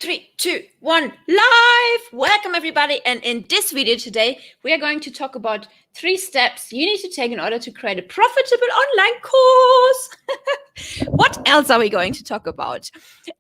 3, 2, 1, live! Welcome everybody, and in this video today we are going to talk about 3 steps you need to take in order to create a profitable online course. What else are we going to talk about?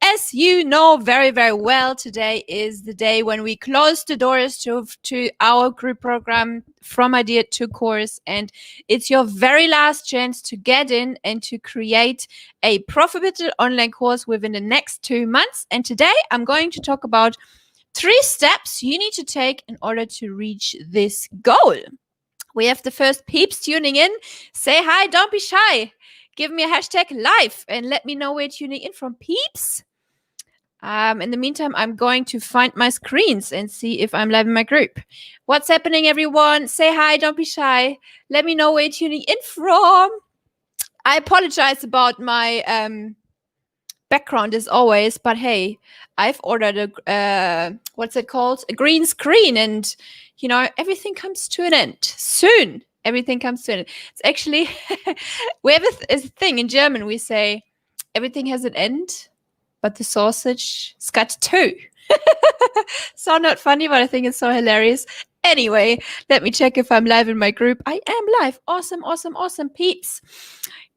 As you know very, very well, today is the day when we close the doors to our group program From Idea to Course, and it's your very last chance to get in and to create a profitable online course within the next 2 months. And today I'm going to talk about 3 steps you need to take in order to reach this goal. We have the first peeps tuning in. Say hi, don't be shy. Give me a hashtag live and let me know where you're tuning in from, peeps. In the meantime, I'm going to find my screens and see if I'm live in my group. What's happening, everyone? Say hi, don't be shy. Let me know where you're tuning in from. I apologize about my background as always, but hey, I've ordered a, what's it called? A green screen, and you know, everything comes to an end soon. Everything comes to an end. It's actually, we have a thing in German. We say, everything has an end, but the sausage has got 2. So not funny, but I think it's so hilarious. Anyway, let me check if I'm live in my group. I am live. Awesome, awesome, awesome, peeps.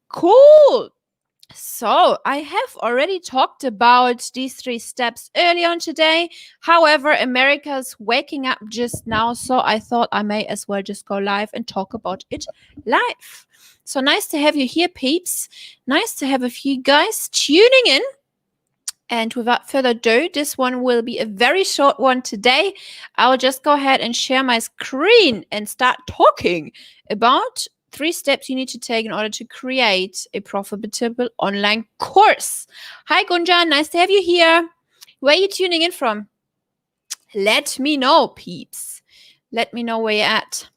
Cool. So I have already talked about these 3 steps early on today. However, America's waking up just now, so I thought I may as well just go live and talk about it live. So nice to have you here, peeps. Nice to have a few guys tuning in. And without further ado, this one will be a very short one today. I'll just go ahead and share my screen and start talking about 3 steps you need to take in order to create a profitable online course. Hi, Gunjan. Nice to have you here. Where are you tuning in from? Let me know, peeps. Let me know where you're at.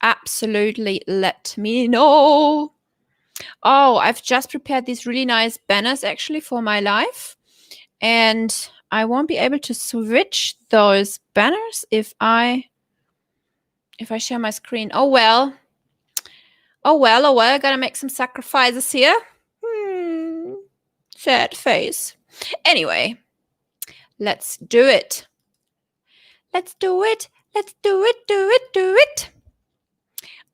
Absolutely, let me know. Oh, I've just prepared these really nice banners actually for my live. And I won't be able to switch those banners if I share my screen. Oh, well. Oh well, I gotta make some sacrifices here. Sad face. Anyway, let's do it. Let's do it. Let's do it, do it.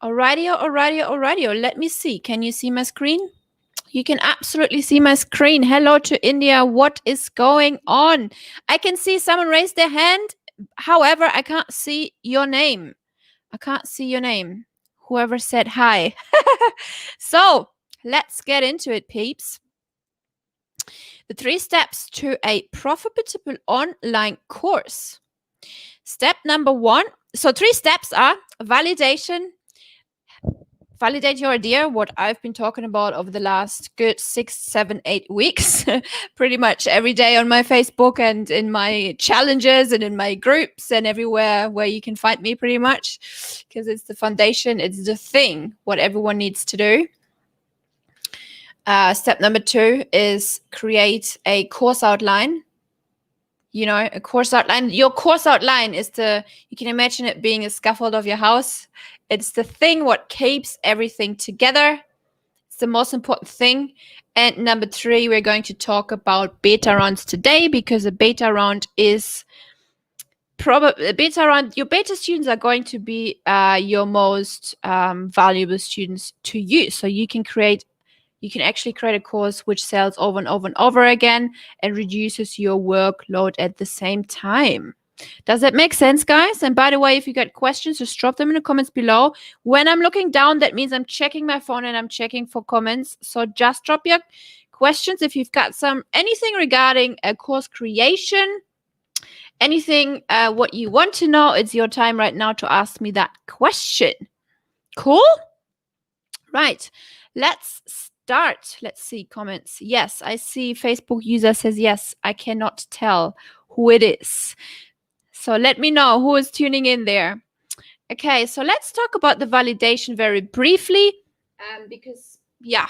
Alrighty. Let me see. Can you see my screen? You can absolutely see my screen. Hello to India. What is going on? I can see someone raise their hand. However, I can't see your name. Whoever said hi. So let's get into it, peeps. The 3 steps to a profitable online course. Step number 1. So 3 steps are validation. Validate your idea, what I've been talking about over the last good 6, 7, 8 weeks. Pretty much every day on my Facebook and in my challenges and in my groups and everywhere where you can find me pretty much. Because it's the foundation, it's the thing, what everyone needs to do. Step number 2 is create a course outline. You know, a course outline. Your course outline is you can imagine it being a scaffold of your house. It's the thing what keeps everything together. It's the most important thing. And number 3, we're going to talk about beta rounds today, because a beta round is probably your beta students are going to be your most valuable students to you. So you can actually create a course which sells over and over and over again and reduces your workload at the same time. Does that make sense, guys? And by the way, if you got questions, just drop them in the comments below. When I'm looking down, that means I'm checking my phone and I'm checking for comments. So just drop your questions if you've got anything regarding a course creation, anything what you want to know. It's your time right now to ask me that question. Cool? Right. Let's start. Let's see comments. Yes, I see Facebook user says yes. I cannot tell who it is. So let me know who is tuning in there. Okay, so let's talk about the validation very briefly, because, yeah,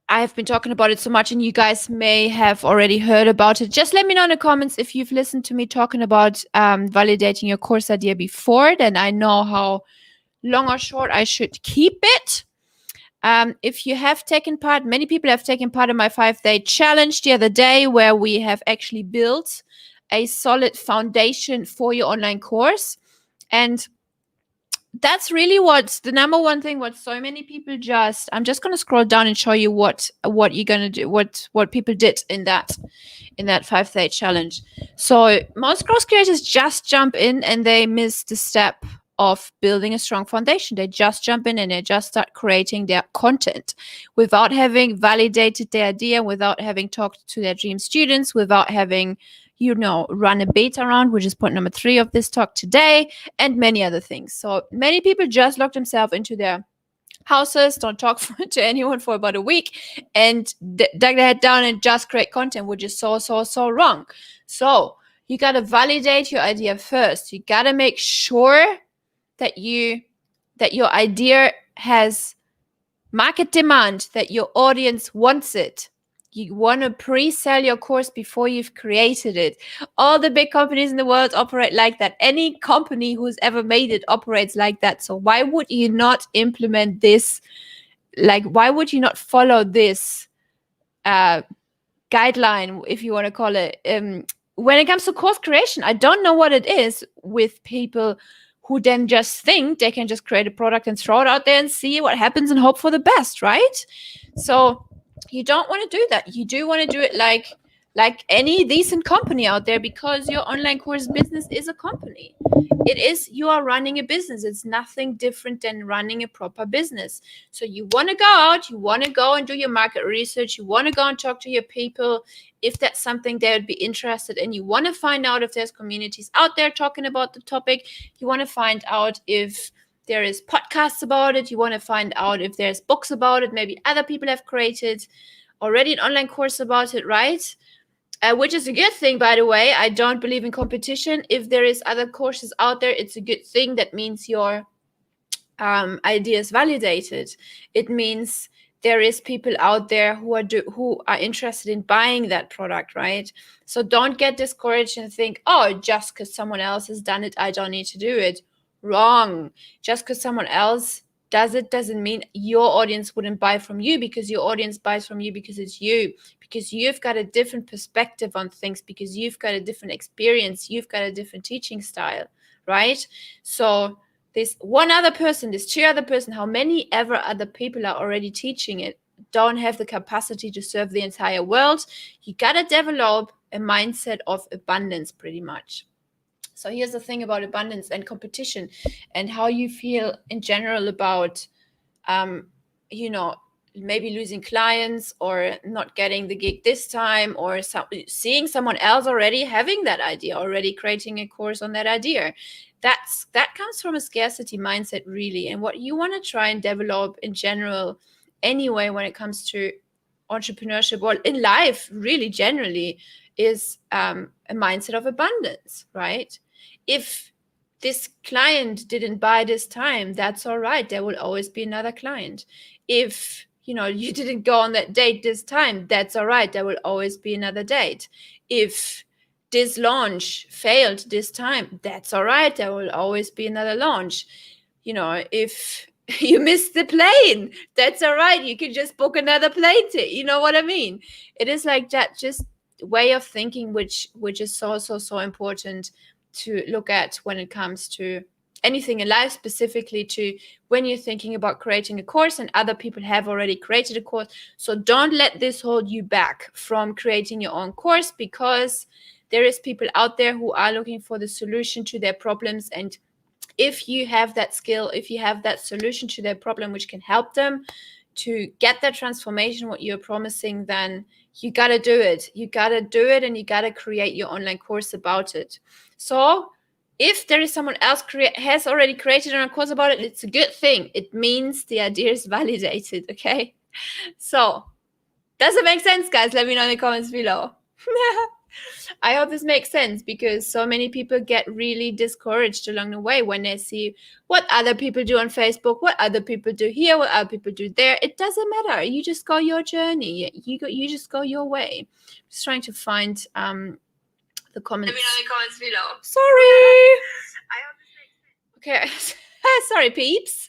I have been talking about it so much and you guys may have already heard about it. Just let me know in the comments if you've listened to me talking about validating your course idea before. Then I know how long or short I should keep it. If you have taken part, many people have taken part in my 5-day challenge the other day, where we have actually built a solid foundation for your online course. And that's really what's the number one thing, what so many people I'm just going to scroll down and show you what you're going to do, what people did in that 5-day challenge. So most course creators just jump in and they miss the step of building a strong foundation. They just jump in and they just start creating their content without having validated their idea, without having talked to their dream students, without having run a beta round, which is point number 3 of this talk today, and many other things. So many people just lock themselves into their houses, don't talk to anyone for about a week, and dug their head down and just create content, which is so wrong. So you got to validate your idea first. You got to make sure that your idea has market demand, that your audience wants it. You want to pre-sell your course before you've created it. All the big companies in the world operate like that. Any company who's ever made it operates like that. So why would you not implement this? Like, why would you not follow this guideline, if you want to call it? When it comes to course creation, I don't know what it is with people who then just think they can just create a product and throw it out there and see what happens and hope for the best, right? So you don't want to do that. You do want to do it like any decent company out there, because your online course business is a company. You are running a business. It's nothing different than running a proper business. So you want to go out, you want to go and do your market research, you want to go and talk to your people if that's something they would be interested in. You want to find out if there's communities out there talking about the topic. You want to find out if there is podcasts about it. You want to find out if there's books about it. Maybe other people have created already an online course about it, right? Which is a good thing, by the way. I don't believe in competition. If there is other courses out there, it's a good thing. That means your idea is validated. It means there is people out there who are interested in buying that product, right? So don't get discouraged and think, oh, just because someone else has done it, I don't need to do it. Wrong. Just because someone else does it doesn't mean your audience wouldn't buy from you, because your audience buys from you because it's you, because you've got a different perspective on things, because you've got a different experience, you've got a different teaching style, right? So there's one other person, there's 2 other person, how many ever other people are already teaching it, don't have the capacity to serve the entire world. You got to develop a mindset of abundance, pretty much. So here's the thing about abundance and competition, and how you feel in general about, maybe losing clients or not getting the gig this time, or seeing someone else already having that idea, already creating a course on that idea. That comes from a scarcity mindset, really. And what you want to try and develop in general anyway, when it comes to entrepreneurship or in life, really generally, is a mindset of abundance, right? If this client didn't buy this time, that's all right. There will always be another client. If you didn't go on that date this time, that's all right. There will always be another date. If this launch failed this time, that's all right. There will always be another launch. If you missed the plane, that's all right. You can just book another plane ticket. You know what I mean? It is like that, just way of thinking, which is so important to look at when it comes to anything in life, specifically to when you're thinking about creating a course and other people have already created a course. So don't let this hold you back from creating your own course, because there is people out there who are looking for the solution to their problems. And if you have that skill, if you have that solution to their problem, which can help them to get that transformation, what you're promising, then you got to do it. You got to do it, and you got to create your online course about it. So if there is someone else has already created a course about it, it's a good thing. It means the idea is validated, okay? So does it make sense, guys? Let me know in the comments below. I hope this makes sense, because so many people get really discouraged along the way when they see what other people do on Facebook, what other people do here, what other people do there. It doesn't matter. You just go your journey. You just go your way. Just trying to find the comments. Let me know in the comments below. Sorry. I hope this makes sense. Okay. Sorry, peeps.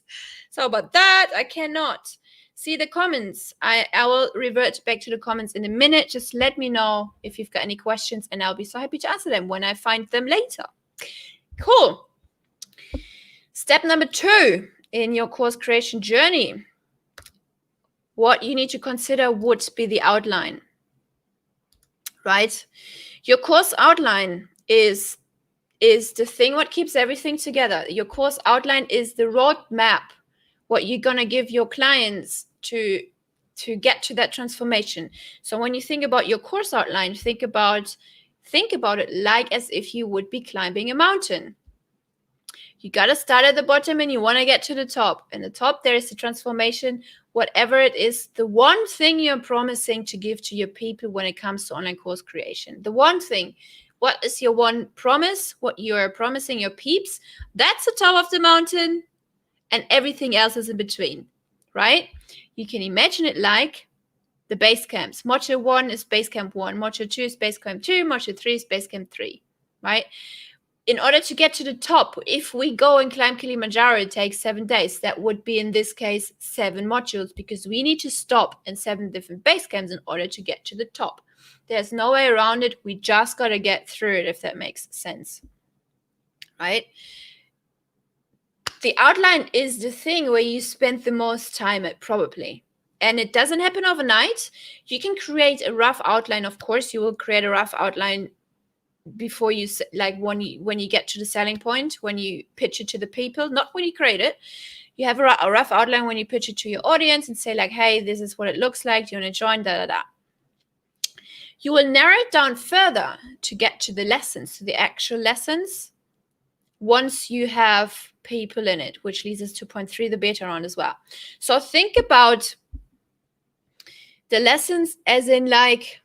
So about that, I cannot see the comments. I will revert back to the comments in a minute. Just let me know if you've got any questions, and I'll be so happy to answer them when I find them later. Cool. Step number 2 in your course creation journey. What you need to consider would be the outline, right? Your course outline is the thing what keeps everything together. Your course outline is the roadmap, what you're going to give your clients to get to that transformation. So when you think about your course outline, think about it like as if you would be climbing a mountain. You got to start at the bottom and you want to get to the top. And the top, there is the transformation, whatever it is, the one thing you're promising to give to your people when it comes to online course creation. The one thing. What is your one promise? What you're promising your peeps? That's the top of the mountain, and everything else is in between, right? You can imagine it like the base camps. Module 1 is base camp 1. Module 2 is base camp 2. Module 3 is base camp 3, right? In order to get to the top, if we go and climb Kilimanjaro, it takes 7 days. That would be, in this case, 7 modules, because we need to stop in 7 different base camps in order to get to the top. There's no way around it. We just got to get through it, if that makes sense, right? The outline is the thing where you spend the most time at, probably. And it doesn't happen overnight. You can create a rough outline. Of course, you will create a rough outline before you, like when you get to the selling point, when you pitch it to the people, not when you create it. You have a rough outline when you pitch it to your audience and say like, hey, this is what it looks like. Do you want to join? Da, da, da. You will narrow it down further to get to the lessons, to the actual lessons, once you have people in it, which leads us to point 3, the beta round as well. So think about the lessons as in, like,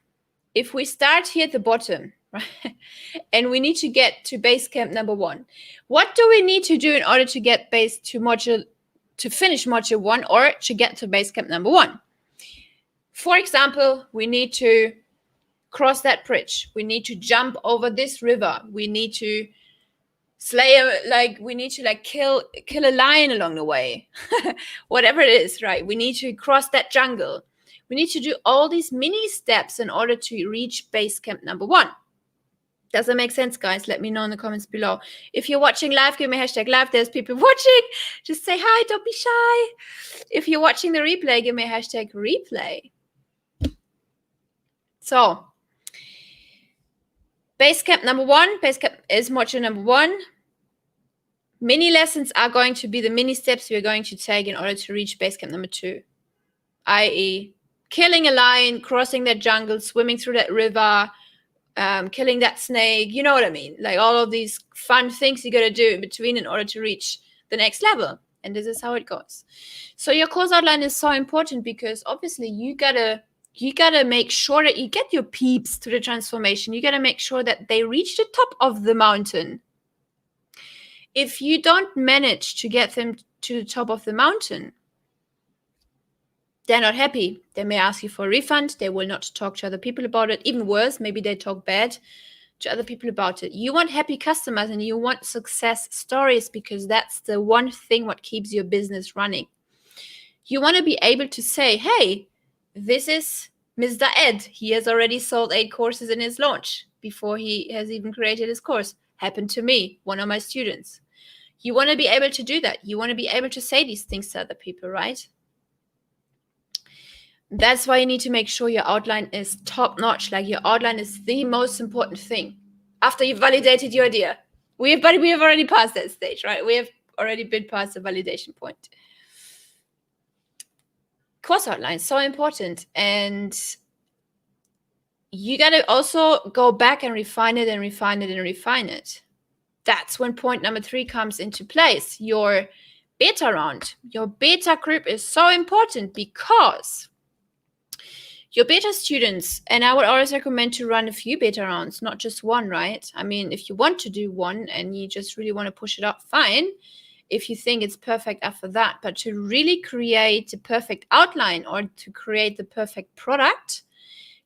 if we start here at the bottom, right, and we need to get to base camp number 1, what do we need to do in order to get to finish module 1 or to get to base camp number 1? For example, we need to cross that bridge. We need to jump over this river. We need to kill a lion along the way. Whatever it is, right? We need to cross that jungle. We need to do all these mini steps in order to reach base camp number 1. Does that make sense, guys? Let me know in the comments below. If you're watching live, give me hashtag live. There's people watching. Just say hi. Don't be shy. If you're watching the replay, give me hashtag replay. So, base camp number 1. Base camp is module number 1. Mini lessons are going to be the mini steps we're going to take in order to reach base camp number 2, i.e. killing a lion, crossing that jungle, swimming through that river, killing that snake. You know what I mean? Like all of these fun things you got to do in between in order to reach the next level. And this is how it goes. So your course outline is so important because obviously you gotta make sure that you get your peeps to the transformation. You gotta make sure that they reach the top of the mountain. If you don't manage to get them to the top of the mountain, they're not happy. They may ask you for a refund. They will not talk to other people about it. Even worse, maybe they talk bad to other people about it. You want happy customers and you want success stories because that's the one thing what keeps your business running. You want to be able to say, hey, this is Mr. Ed. He has already sold 8 courses in his launch before he has even created his course. Happened to me, one of my students. You want to be able to do that. You want to be able to say these things to other people, right? That's why you need to make sure your outline is top notch. Like your outline is the most important thing. After you've validated your idea. We have already passed that stage, right? We have already been past the validation point. Course outline is so important. And you got to also go back and refine it and refine it and refine it. That's when point number 3 comes into place. Your beta round. Your beta group is so important because your beta students, and I would always recommend to run a few beta rounds, not just one, right? I mean, if you want to do one and you just really want to push it up, fine. If you think it's perfect after that, but to really create the perfect outline or to create the perfect product,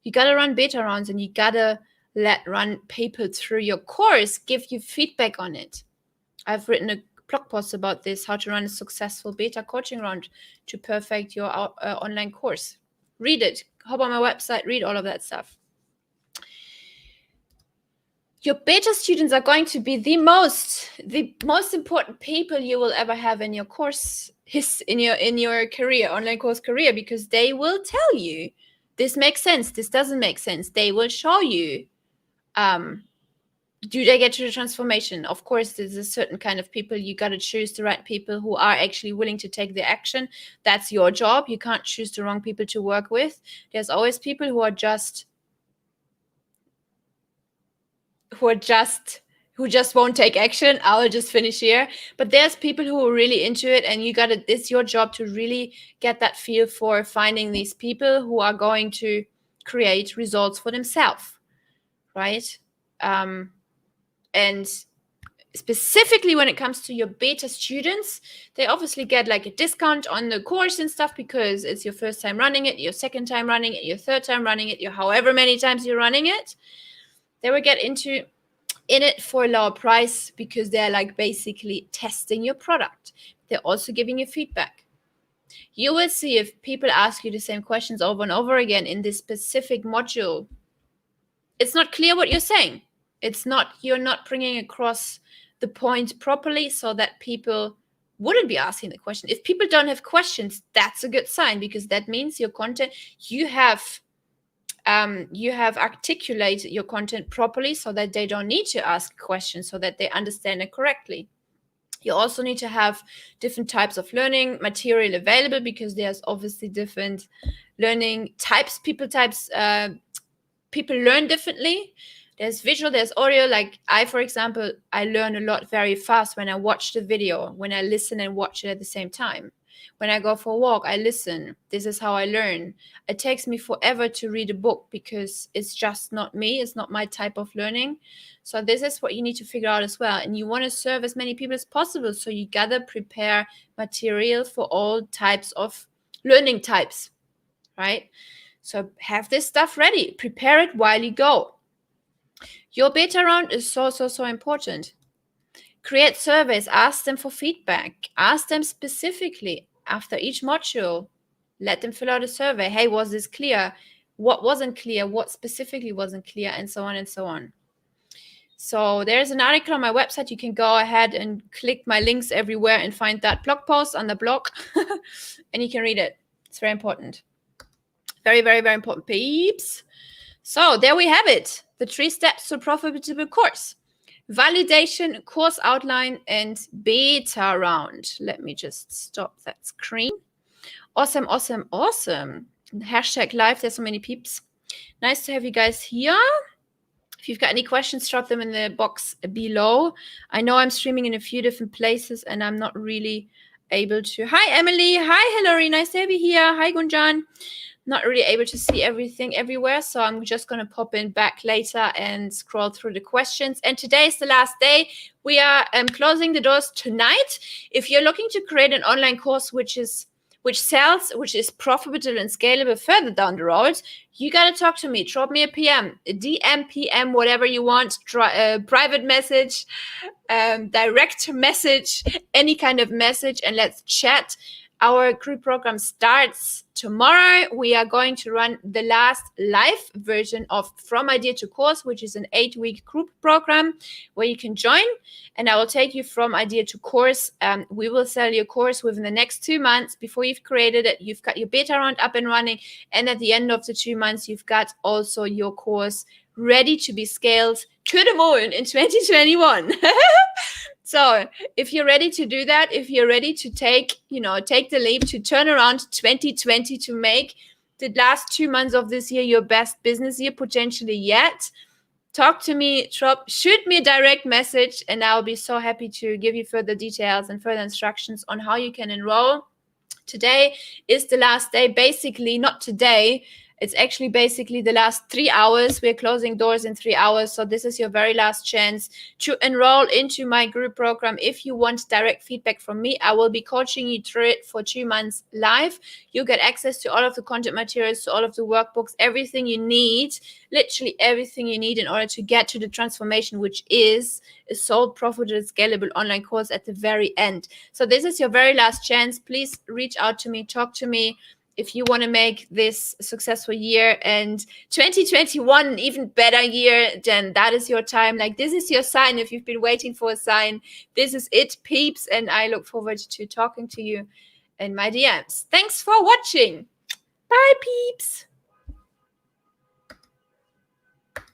you got to run beta rounds and you got to run people through your course, give you feedback on it. I've written blog posts about this, how to run a successful beta coaching round to perfect your online course. Read it. Hop on my website, read all of that stuff. Your beta students are going to be the most important people you will ever have in your course, in your career, online course career, because they will tell you this makes sense, this doesn't make sense. They will show you, do they get to the transformation? Of course, there's a certain kind of people. You got to choose the right people who are actually willing to take the action. That's your job. You can't choose the wrong people to work with. There's always people who just won't take action. I'll just finish here. But there's people who are really into it, and it's your job to really get that feel for finding these people who are going to create results for themselves, right? And specifically when it comes to your beta students, they obviously get like a discount on the course and stuff because it's your first time running it, your second time running it, your third time running it, your however many times you're running it. They will get in it for a lower price because they're like basically testing your product. They're also giving you feedback. You will see if people ask you the same questions over and over again in this specific module, it's not clear what you're saying. You're not bringing across the point properly so that people wouldn't be asking the question. If people don't have questions, that's a good sign, because that means your content, you have articulated your content properly so that they don't need to ask questions, so that they understand it correctly. You also need to have different types of learning material available, because there's obviously different learning types. People learn differently. There's visual, there's audio. Like for example, I learn a lot very fast when I watch the video, when I listen and watch it at the same time. When I go for a walk, I listen. This is how I learn. It takes me forever to read a book because it's just not me. It's not my type of learning. So this is what you need to figure out as well. And you want to serve as many people as possible. So you gotta prepare material for all types of learning types, right? So have this stuff ready. Prepare it while you go. Your beta round is so important. Create surveys. Ask them for feedback. Ask them specifically after each module. Let them fill out a survey. Hey, was this clear? What wasn't clear? What specifically wasn't clear? And so on and so on. So there's an article on my website. You can go ahead and click my links everywhere and find that blog post on the blog. And you can read it. It's very important. Very, very, very important, peeps. So there we have it. The 3 steps to a profitable course. Validation, course outline, and beta round. Let me just stop that screen. Awesome. Hashtag live. There's so many peeps. Nice to have you guys here. If you've got any questions, drop them in the box below. I know I'm streaming in a few different places and I'm not really able to. Hi, Emily. Hi, Hillary. Nice to have you here. Hi, Gunjan. Not really able to see everything everywhere, so I'm just going to pop in back later and scroll through the questions. And today is the last day. We are closing the doors tonight. If you're looking to create an online course which sells, which is profitable and scalable further down the road, you got to talk to me. Drop me a PM, a DM, PM, whatever you want, private message, direct message, any kind of message, and let's chat. Our group program starts tomorrow. We are going to run the last live version of From Idea to Course, which is an 8-week group program where you can join. And I will take you from idea to course. We will sell your course within the next 2 months. Before you've created it, you've got your beta round up and running. And at the end of the 2 months, you've got also your course ready to be scaled to the moon in 2021. So if you're ready to do that, if you're ready to take the leap to turn around 2020 to make the last 2 months of this year your best business year potentially yet, talk to me, shoot me a direct message, and I'll be so happy to give you further details and further instructions on how you can enroll. Today is the last day, basically not today. It's actually basically the last 3 hours. We're closing doors in 3 hours. So this is your very last chance to enroll into my group program. If you want direct feedback from me, I will be coaching you through it for 2 months live. You'll get access to all of the content materials, to all of the workbooks, everything you need, literally everything you need in order to get to the transformation, which is a sold, profitable, scalable online course at the very end. So this is your very last chance. Please reach out to me, talk to me if you want to make this a successful year and 2021 an even better year. Then that is your time. Like, this is your sign. If you've been waiting for a sign, this is it, peeps. And I look forward to talking to you in my DMs. Thanks for watching. Bye, peeps.